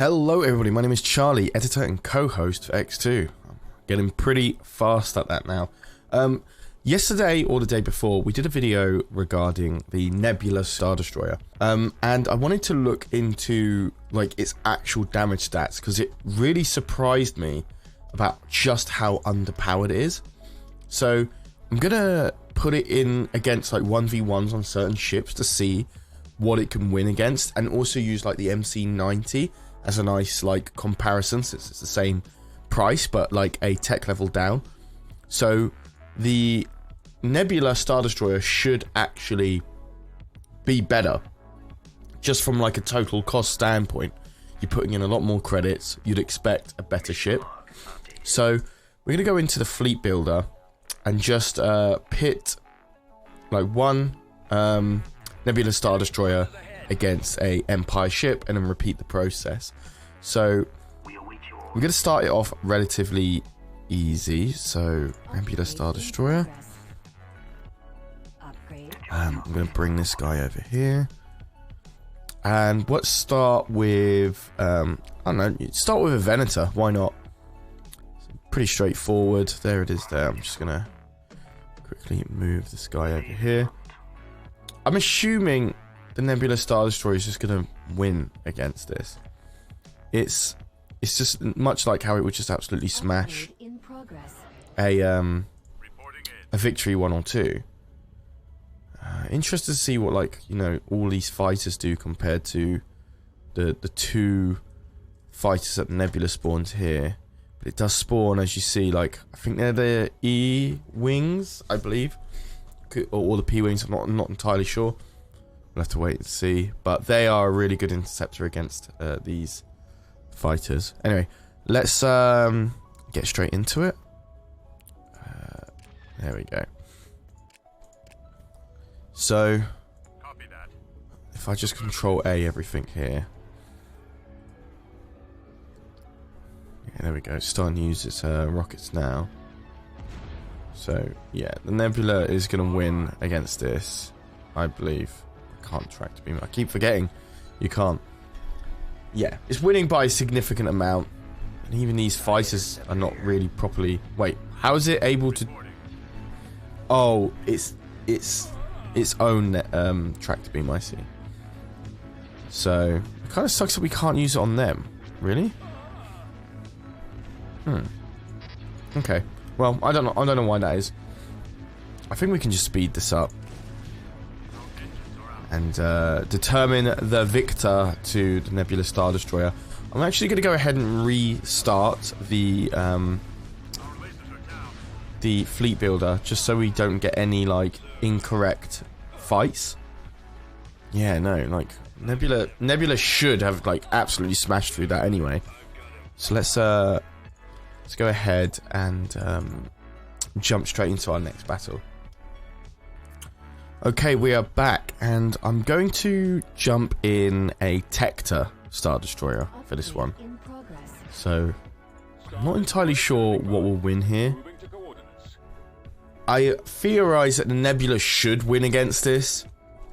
Hello everybody, my name is Charlie, editor and co-host for X2. I'm getting pretty fast at that now. Yesterday or the day before, we did a video regarding the Nebula Star Destroyer. And I wanted to look into like its actual damage stats because it really surprised me about just how underpowered it is. So I'm gonna put it in against like 1v1s on certain ships to see what it can win against, and also use like the MC90 as a nice like comparison, since it's the same price but like a tech level down. So the Nebula Star Destroyer should actually be better just from like a total cost standpoint. You're putting in a lot more credits, you'd expect a better ship. So we're gonna go into the fleet builder and just pit like one Nebula Star Destroyer against a Empire ship and then repeat the process. So we're going to start it off relatively easy. So Nebula Star Destroyer. I'm going to bring this guy over here. And let's start with, I don't know, start with a VENATOR. Why not? Pretty straightforward. There it is there. I'm just going to quickly move this guy over here. I'm assuming the Nebula Star Destroyer is just going to win against this. It's just much like how it would just absolutely smash a victory 1 or 2. Interested to see what, like, you know, all these fighters do compared to the 2 fighters that Nebula spawns here. But it does spawn, as you see, like, I think they're the E wings, I believe, or the P wings. I'm not entirely sure. We'll have to wait and see, but they are a really good interceptor against these fighters. Anyway, let's get straight into it. There we go. So, if I just control A everything here. Yeah, there we go. It's starting to use its rockets now. So, yeah, the Nebula is going to win against this, I believe. Can't track to beam. I keep forgetting you can't. Yeah, it's winning by a significant amount, and even these fighters are not really properly. Wait, how is it able to? Oh, it's its own track to beam. I see. So it kind of sucks that we can't use it on them. Really? Okay. Well, I don't know why that is. I think we can just speed this up and determine the victor to the Nebula Star Destroyer. I'm actually going to go ahead and restart the fleet builder, just so we don't get any like incorrect fights. Yeah, no, like Nebula should have like absolutely smashed through that anyway. So let's go ahead and jump straight into our next battle. Okay, we are back, and I'm going to jump in a THRAWN'S Star Destroyer for this one. So, I'm not entirely sure what will win here. I theorize that the Nebula should win against this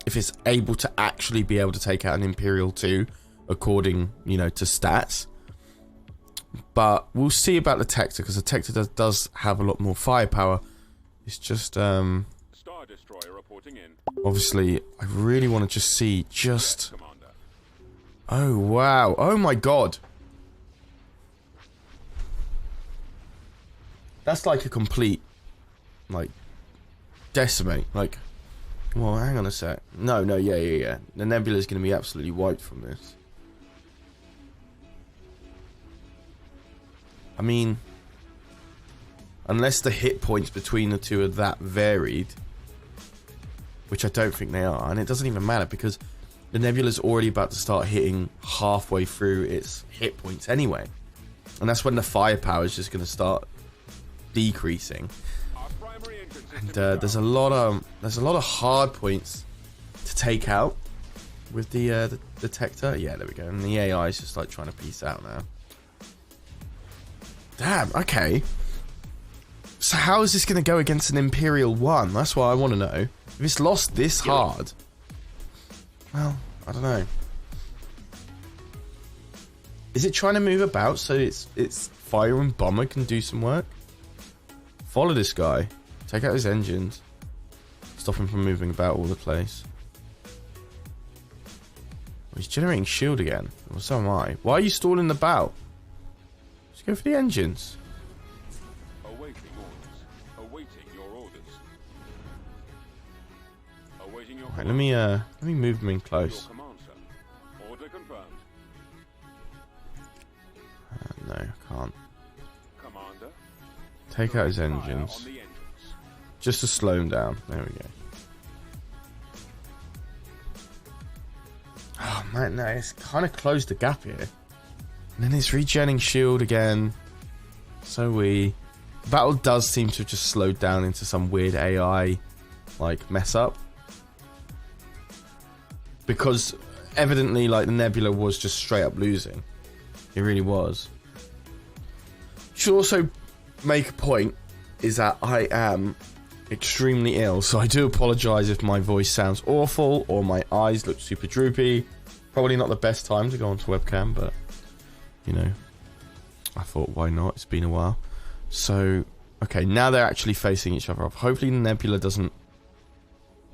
if it's able to actually be able to take out an Imperial 2, according, you know, to stats. But we'll see about the THRAWN'S, because the THRAWN'S does have a lot more firepower. It's just, obviously, I really want to just see just... Oh, wow. Oh, my God. That's like a complete, like, decimate. Like, well, hang on a sec. No, yeah. The Nebula is going to be absolutely wiped from this. I mean, unless the hit points between the two are that varied, which I don't think they are, and it doesn't even matter because the Nebula's already about to start hitting halfway through its hit points anyway, and that's when the firepower is just going to start decreasing. And there's a lot of hard points to take out with the THRAWN'S. Yeah, there we go. And the AI is just like trying to piece out now. Damn. Okay. So how is this going to go against an Imperial 1? That's what I want to know. If it's lost this hard, well, I don't know. Is it trying to move about so its fire and bomber can do some work? Follow this guy. Take out his engines. Stop him from moving about all the place. He's generating shield again. Well, so am I. Why are you stalling the bow? Just go for the engines. Awaiting orders. Awaiting your orders. Awaiting your Right, let me move them in close. command, sir. Order confirmed. No, can't. Commander. Take out his Fire engines. on the engines. Just to slow him down. There we go. Oh man, no, it's kind of closed the gap here. And then it's regenning shield again. So the battle does seem to have just slowed down into some weird AI like mess up. Because evidently like the Nebula was just straight up losing. It really was. Should also make a point is that I am extremely ill, so I do apologize if my voice sounds awful or my eyes look super droopy. Probably not the best time to go onto webcam, but you know, I thought why not, it's been a while. So okay, now they're actually facing each other off. Hopefully the Nebula doesn't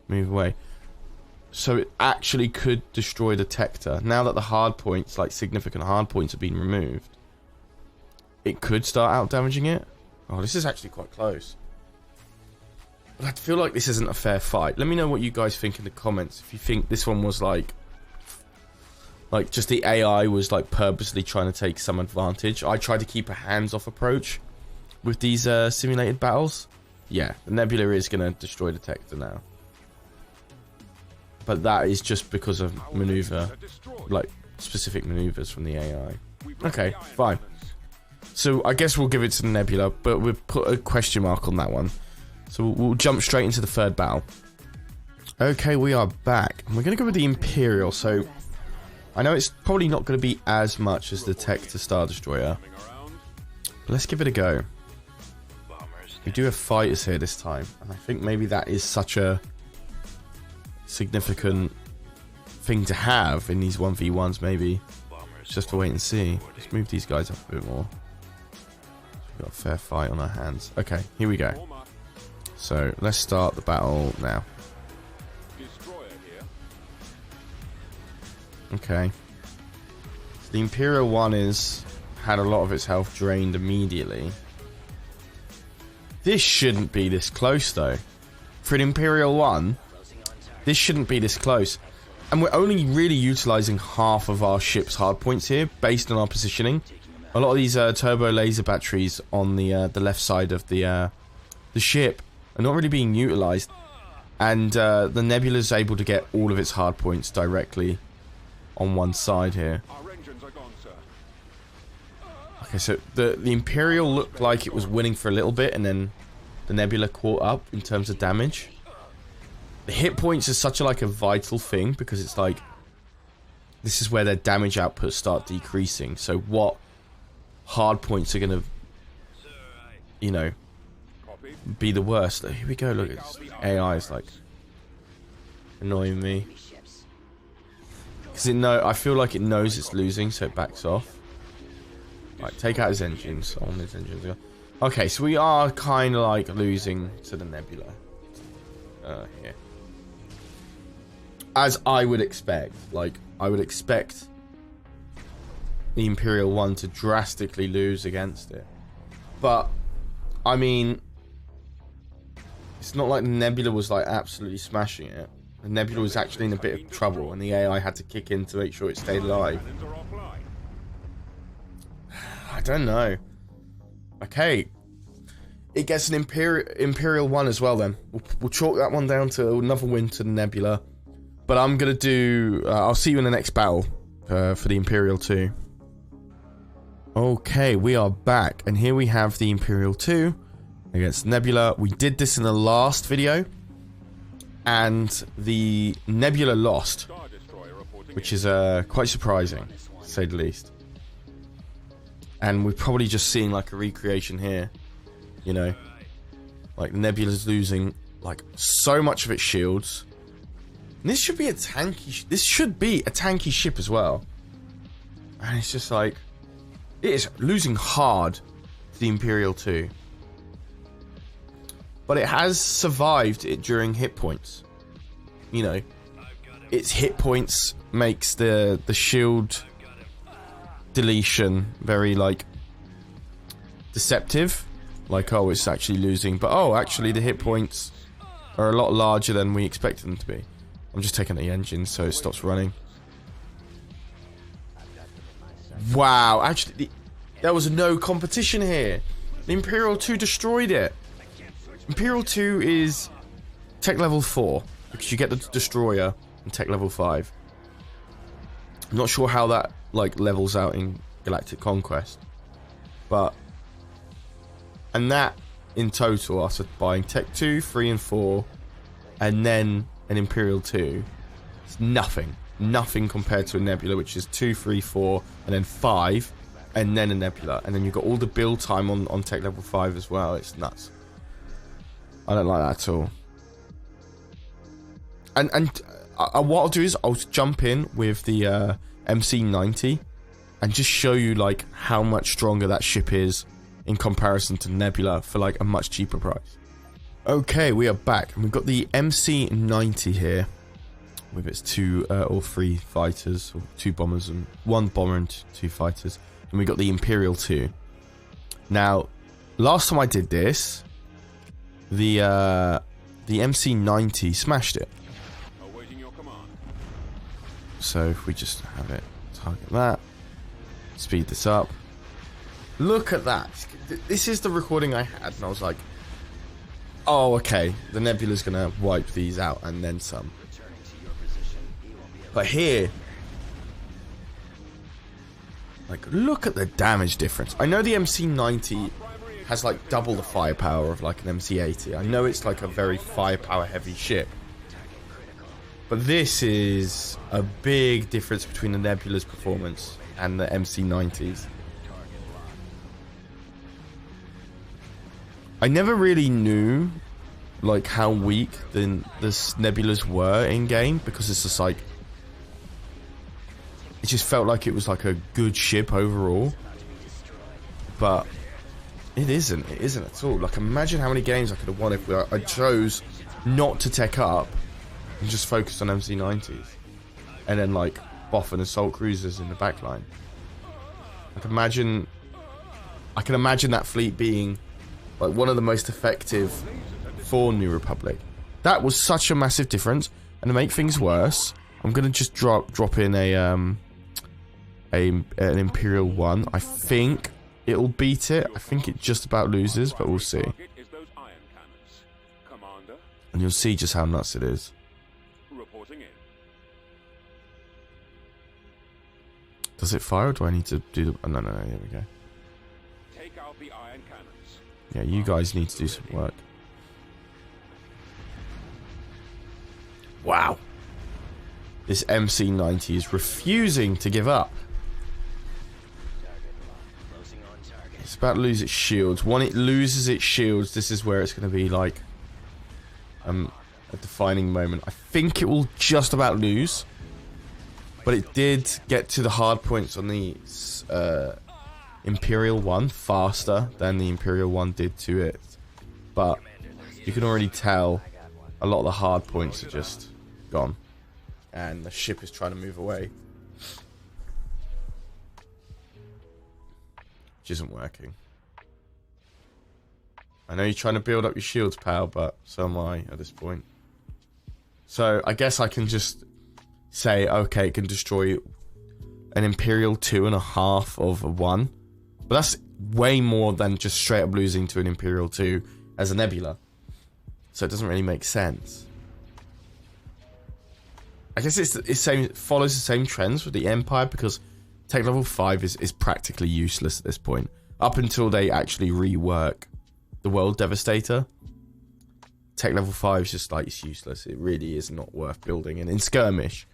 move away, so it actually could destroy the Tector. Now that the hard points, like significant hard points, have been removed, it could start out damaging it. Oh, this is actually quite close. But I feel like this isn't a fair fight. Let me know what you guys think in the comments. If you think this one was like just the AI was like purposely trying to take some advantage. I tried to keep a hands-off approach with these simulated battles. Yeah, the Nebula is going to destroy the Tector now. But that is just because of maneuver, like specific maneuvers from the AI. Okay, fine. So I guess we'll give it to the Nebula, but we'll put a question mark on that one. So we'll jump straight into the third battle. Okay, we are back. We're going to go with the Imperial. So I know it's probably not going to be as much as the Tector Star Destroyer, but let's give it a go. We do have fighters here this time, and I think maybe that is such a significant thing to have in these 1v1s. Maybe just to wait and see. Let's move these guys up a bit more. We've got a fair fight on our hands. Okay, here we go. So let's start the battle now. Okay. So the Imperial 1 had a lot of its health drained immediately. This shouldn't be this close though. For an Imperial 1, this shouldn't be this close. And we're only really utilizing half of our ship's hardpoints here based on our positioning. A lot of these turbo laser batteries on the left side of the ship are not really being utilized, and the Nebula is able to get all of its hardpoints directly on one side here. Okay, so the Imperial looked like it was winning for a little bit, and then the Nebula caught up in terms of damage. The hit points is such a vital thing, because it's like this is where their damage outputs start decreasing. So what hard points are gonna, you know, be the worst? Here we go. Look, it's AI is like annoying me because I feel like it knows it's losing, so it backs off. Right, take out his engines. On his engines. Okay, so we are kind of like losing to the Nebula here, as I would expect. Like, I would expect the Imperial 1 to drastically lose against it, but I mean, it's not like the Nebula was like absolutely smashing it. The Nebula was actually in a bit of trouble, and the AI had to kick in to make sure it stayed alive. I don't know. Okay, it gets an Imperial 1 as well. Then we'll chalk that one down to another win to the Nebula. But I'm gonna do. I'll see you in the next battle for the Imperial 2. Okay, we are back, and here we have the Imperial 2 against Nebula. We did this in the last video, and the Nebula lost, which is quite surprising, to say the least. And we're probably just seeing like a recreation here, you know, like Nebula's losing like so much of its shields. And this should be a tanky. This should be a tanky ship as well. And it's just like, It is losing hard to the Imperial 2. But it has survived it during hit points. You know, its hit points makes the shield deletion very, like, deceptive. Like, oh, it's actually losing. But, oh, actually the hit points are a lot larger than we expected them to be. I'm just taking the engine so it stops running. Wow, actually, there was no competition here. The Imperial 2 destroyed it. Imperial 2 is tech level 4, because you get the Destroyer in tech level 5. I'm not sure how that, like, levels out in Galactic Conquest. But, and that, in total, after buying tech 2, 3, and 4, and then an Imperial 2, it's nothing. Nothing compared to a Nebula, which is 2, 3, 4, and then 5, and then a Nebula. And then you've got all the build time on tech level 5 as well. It's nuts. I don't like that at all. And what I'll do is I'll jump in with the MC-90 and just show you, like, how much stronger that ship is in comparison to Nebula for, like, a much cheaper price. Okay, we are back, and we've got the MC-90 here with its 2 or 3 fighters, or 2 bombers, and 1 bomber and 2 fighters. And we got the Imperial 2. Now, last time I did this, the MC-90 smashed it. Awaiting your command. So if we just have it target that, speed this up. Look at that. This is the recording I had, and I was like, oh, okay, the Nebula's gonna wipe these out and then some. But here, like, look at the damage difference. I know the MC-90 has, like, double the firepower of, like, an MC-80. I know it's, like, a very firepower heavy ship. But this is a big difference between the Nebula's performance and the MC-90's. I never really knew, like, how weak the Nebulas were in game, because it's just like, it just felt like it was like a good ship overall, but it isn't at all. Like, imagine how many games I could have won if I chose not to tech up and just focused on MC-90s, and then, like, Boff and assault cruisers in the backline. I can imagine that fleet being, like, one of the most effective for New Republic. That was such a massive difference. And to make things worse, I'm gonna just drop in an Imperial 1. I think it'll beat it. I think it just about loses, but we'll see. And you'll see just how nuts it is. Reporting in. Does it fire, or do I need to do the... Oh, no, there we go. Take out the iron cannons. Yeah, you guys need to do some work. Wow. This MC-90 is refusing to give up. It's about to lose its shields. When it loses its shields, this is where it's going to be, like, a defining moment. I think it will just about lose, but it did get to the hard points on the Imperial 1 faster than the Imperial 1 did to it. But you can already tell a lot of the hard points are just gone, and the ship is trying to move away, which isn't working. I know you're trying to build up your shields, pal, but so am I at this point. So I guess I can just say, okay, it can destroy an Imperial 2.5 of a 1, but that's way more than just straight up losing to an Imperial 2 as a Nebula. So it doesn't really make sense. I guess it follows the same trends with the Empire, because tech level 5 is practically useless at this point, up until they actually rework the World Devastator. Tech level 5 is just, like, it's useless. It really is not worth building. And in skirmish,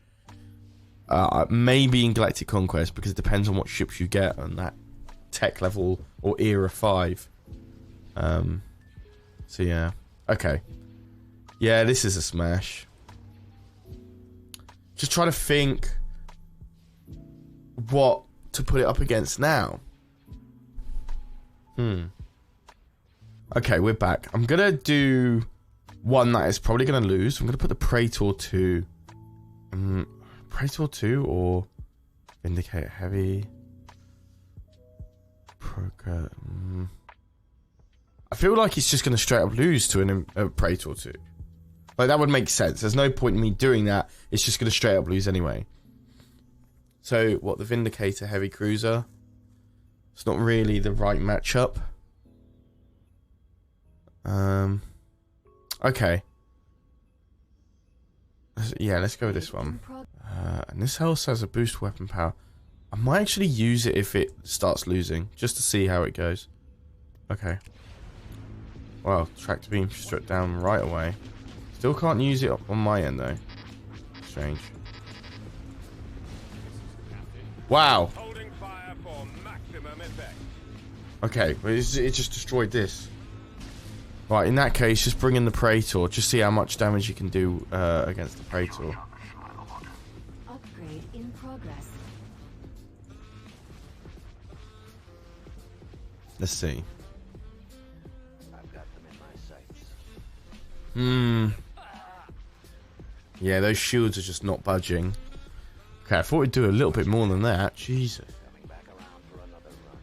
maybe in Galactic Conquest, because it depends on what ships you get on that tech level or era 5. So yeah, okay, yeah, this is a smash. Just trying to think what to put it up against now. Okay, we're back. I'm gonna do one that is probably gonna lose. I'm gonna put the Praetor 2. Praetor 2 or Vindicate Heavy. I feel like it's just gonna straight up lose to a Praetor 2. Like, that would make sense. There's no point in me doing that. It's just gonna straight up lose anyway. So, what, the Vindicator Heavy Cruiser? It's not really the right matchup. Okay. Yeah, let's go with this one. And this house has a boost weapon power. I might actually use it if it starts losing, just to see how it goes. Okay. Well, tractor beam struck down right away. Still can't use it on my end though. Strange. Wow. Holding fire for maximum effect. Okay, well, it just destroyed this. Right, in that case, just bring in the Praetor. Just see how much damage you can do against the Praetor. Upgrade in progress. Let's see. I've got them in my sights. Yeah, those shields are just not budging. Okay, I thought it'd do a little bit more than that. Jesus. Coming back around for another run.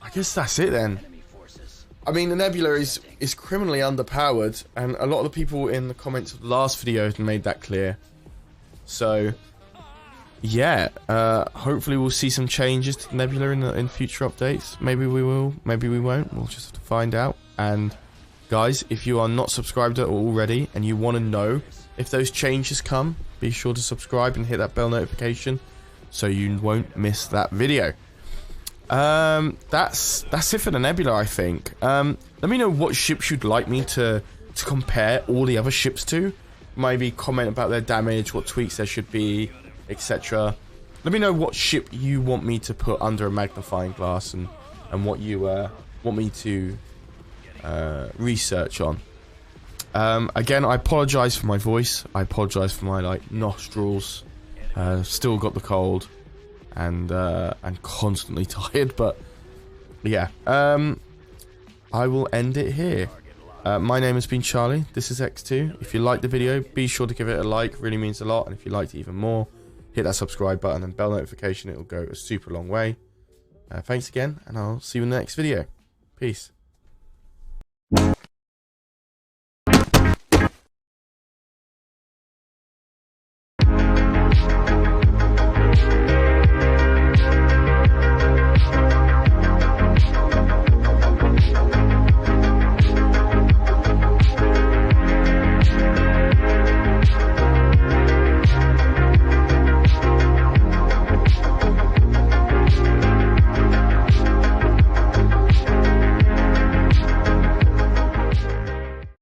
I guess that's it then. Enemy forces. I mean, the Nebula is criminally underpowered, and a lot of the people in the comments of the last video have made that clear. So, yeah, hopefully we'll see some changes to the Nebula in future updates. Maybe we will, maybe we won't. We'll just have to find out. And guys, if you are not subscribed already and you want to know if those changes come, be sure to subscribe and hit that bell notification so you won't miss that video. That's it for the Nebula, I think. Let me know what ships you'd like me to compare all the other ships to. Maybe comment about their damage, what tweaks there should be, etc. Let me know what ship you want me to put under a magnifying glass and what you want me to research on. Again, I apologize for my voice. I apologize for my nostrils. Still got the cold. And constantly tired, but yeah, I will end it here. My name has been Charlie. This is X2. If you liked the video, be sure to give it a like. Really means a lot. And if you liked it even more, hit that subscribe button and bell notification. It will go a super long way. Thanks again, and I'll see you in the next video. Peace.